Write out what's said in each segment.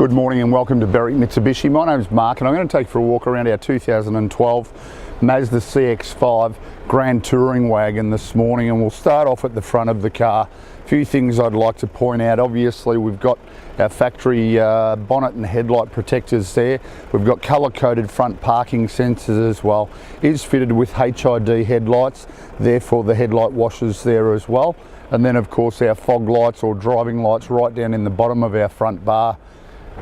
Good morning and welcome to Berwick Mitsubishi. My name is Mark and I'm going to take you for a walk around our 2012 Mazda CX-5 Grand Touring Wagon this morning, and we'll start off at the front of the car. A few things I'd like to point out. Obviously we've got our factory bonnet and headlight protectors there. We've got colour-coded front parking sensors as well. It is fitted with HID headlights, therefore the headlight washers there as well. And then of course our fog lights or driving lights right down in the bottom of our front bar.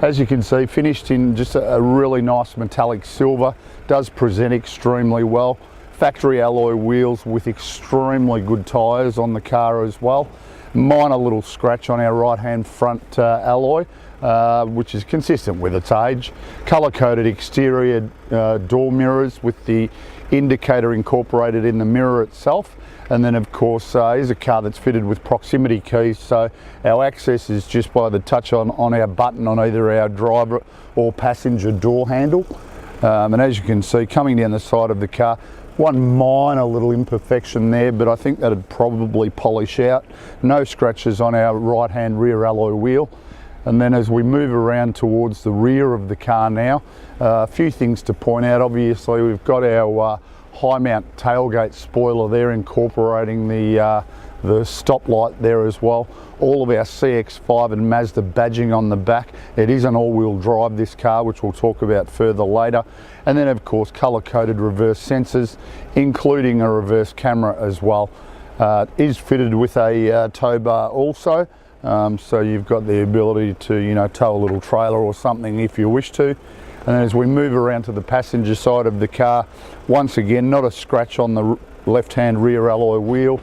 As you can see, finished in just a really nice metallic silver. Does present extremely well. Factory alloy wheels with extremely good tyres on the car as well. Minor little scratch on our right hand front alloy, which is consistent with its age. Colour coded exterior door mirrors with the indicator incorporated in the mirror itself. And then of course is a car that's fitted with proximity keys, so our access is just by the touch on our button on either our driver or passenger door handle. And as you can see, coming down the side of the car, one minor little imperfection there, but I think that'd probably polish out. No scratches on our right hand rear alloy wheel. And then as we move around towards the rear of the car now, a few things to point out. Obviously we've got our high mount tailgate spoiler there, incorporating the stoplight there as well. All of our CX-5 and Mazda badging on the back. It is an all-wheel drive, this car, which we'll talk about further later. And then of course colour-coded reverse sensors, including a reverse camera as well. It is fitted with a tow bar also, so you've got the ability to tow a little trailer or something if you wish to. And as we move around to the passenger side of the car, once again, not a scratch on the left-hand rear alloy wheel.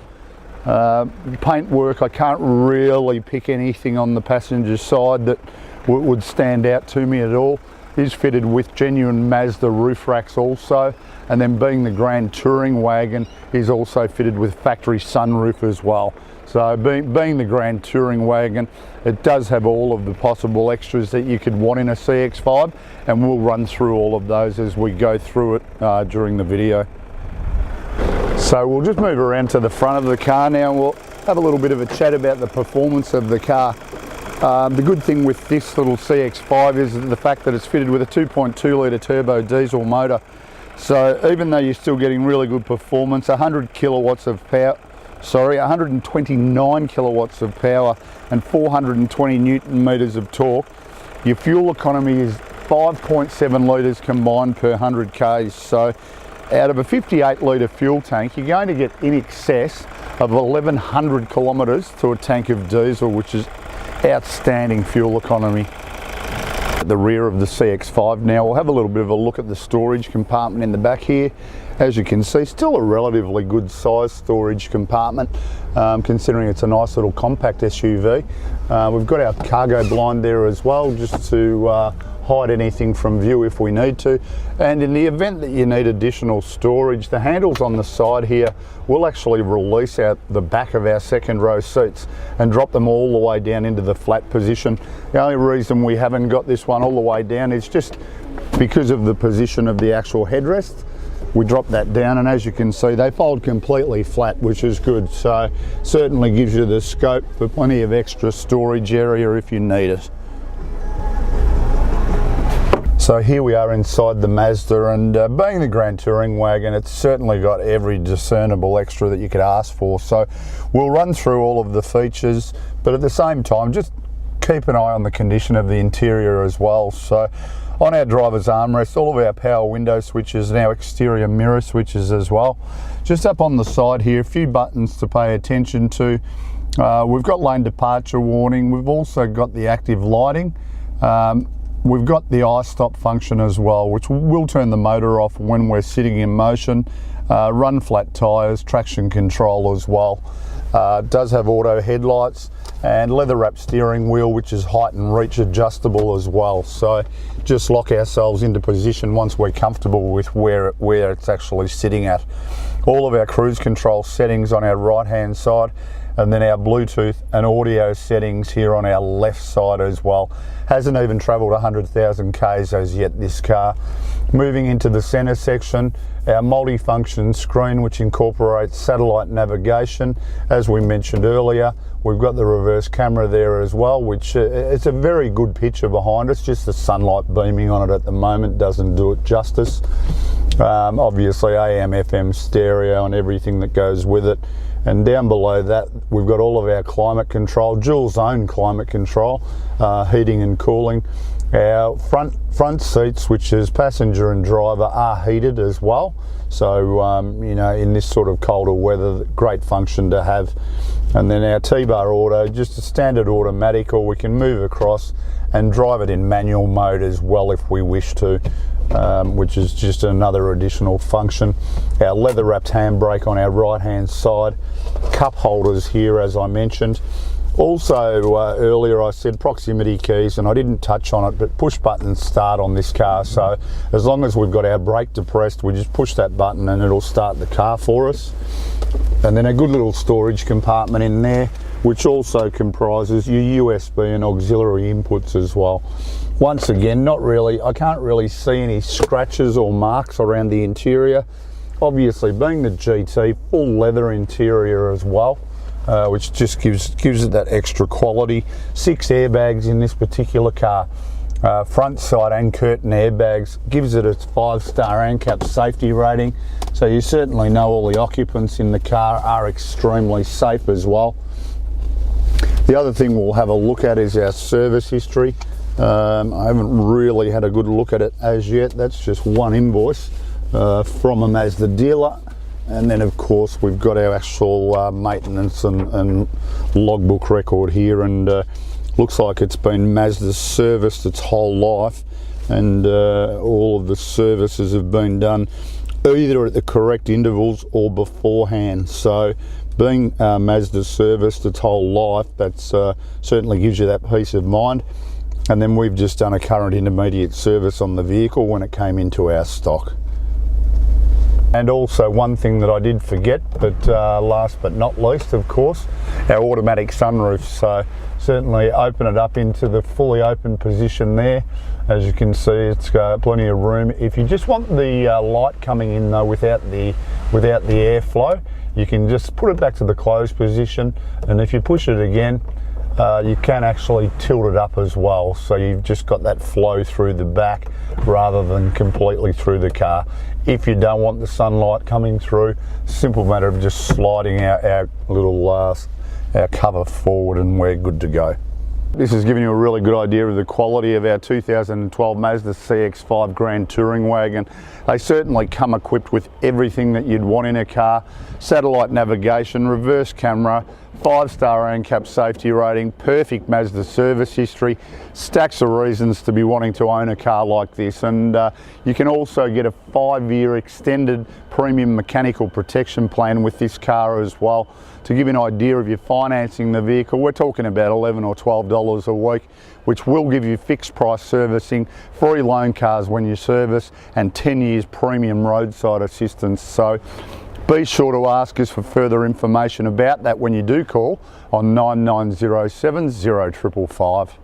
Paintwork, I can't really pick anything on the passenger side that would stand out to me at all. It is fitted with genuine Mazda roof racks also, and then being the Grand Touring Wagon is also fitted with factory sunroof as well. So being the Grand Touring Wagon, it does have all of the possible extras that you could want in a CX-5, and we'll run through all of those as we go through it during the video. So we'll just move around to the front of the car now. We'll have a little bit of a chat about the performance of the car. The good thing with this little CX-5 is the fact that it's fitted with a 2.2 litre turbo diesel motor. So even though you're still getting really good performance, 100 kilowatts of power, 129 kilowatts of power and 420 newton meters of torque, your fuel economy is 5.7 litres combined per 100 k's. So out of a 58 litre fuel tank, you're going to get in excess of 1100 kilometres to a tank of diesel, which is outstanding fuel economy. At the rear of the CX-5 now, we'll have a little bit of a look at the storage compartment in the back here. As you can see, still a relatively good size storage compartment, considering it's a nice little compact SUV. We've got our cargo blind there as well, just to hide anything from view if we need to. And in the event that you need additional storage, the handles on the side here will actually release out the back of our second row seats and drop them all the way down into the flat position. The only reason we haven't got this one all the way down is just because of the position of the actual headrest. We drop that down, and as you can see, they fold completely flat, which is good. So certainly gives you the scope for plenty of extra storage area if you need it. So here we are inside the Mazda, and being the Grand Touring Wagon, it's certainly got every discernible extra that you could ask for. So we'll run through all of the features, but at the same time, just keep an eye on the condition of the interior as well. So on our driver's armrest, all of our power window switches and our exterior mirror switches as well. Just up on the side here, a few buttons to pay attention to. We've got lane departure warning. We've also got the active lighting. We've got the I-stop function as well, which will turn the motor off when we're sitting in motion. Run flat tyres, traction control as well. It does have auto headlights and leather wrapped steering wheel, which is height and reach adjustable as well. So just lock ourselves into position once we're comfortable with where it's actually sitting at. All of our cruise control settings on our right hand side, and then our Bluetooth and audio settings here on our left side as well. Hasn't even travelled 100,000 Ks as yet, this car. Moving into the centre section, our multifunction screen, which incorporates satellite navigation. As we mentioned earlier, we've got the reverse camera there as well, which it's a very good picture behind us. Just the sunlight beaming on it at the moment doesn't do it justice. Obviously AM, FM stereo and everything that goes with it. And down below that, we've got all of our climate control, dual zone climate control, heating and cooling. Our front seats, which is passenger and driver, are heated as well. So, you know, in this sort of colder weather, great function to have. And then our T-bar auto, just a standard automatic, or we can move across and drive it in manual mode as well if we wish to. Which is just another additional function. Our leather wrapped handbrake on our right hand side, cup holders here as I mentioned. Also earlier I said proximity keys, and I didn't touch on it, but push button start on this car. So as long as we've got our brake depressed, we just push that button and it'll start the car for us. And then a good little storage compartment in there, which also comprises your USB and auxiliary inputs as well. Once again, I can't really see any scratches or marks around the interior. Obviously, being the GT, full leather interior as well, which just gives it that extra quality. 6 airbags in this particular car. Front, side and curtain airbags, gives it a 5-star ANCAP safety rating. So you certainly know all the occupants in the car are extremely safe as well. The other thing we'll have a look at is our service history. I haven't really had a good look at it as yet. That's just one invoice from a Mazda dealer, and then of course we've got our actual maintenance and logbook record here, and looks like it's been Mazda serviced its whole life, and all of the services have been done either at the correct intervals or beforehand. So being Mazda serviced its whole life, that's certainly gives you that peace of mind. And then we've just done a current intermediate service on the vehicle when it came into our stock. And also one thing that I did forget, but last but not least, of course, our automatic sunroof. So certainly open it up into the fully open position there. As you can see, it's got plenty of room. If you just want the light coming in though without the airflow, you can just put it back to the closed position, and if you push it again, you can actually tilt it up as well, so you've just got that flow through the back rather than completely through the car. If you don't want the sunlight coming through, simple matter of just sliding our little our cover forward and we're good to go. This has given you a really good idea of the quality of our 2012 Mazda CX-5 Grand Touring Wagon. They certainly come equipped with everything that you'd want in a car. Satellite navigation, reverse camera, 5-star ANCAP safety rating, perfect Mazda service history, stacks of reasons to be wanting to own a car like this. And you can also get a 5-year extended premium mechanical protection plan with this car as well. To give you an idea of your financing the vehicle, we're talking about $11 or $12 a week, which will give you fixed price servicing, free loan cars when you service, and 10 years premium roadside assistance. So be sure to ask us for further information about that when you do call on 9907 0555.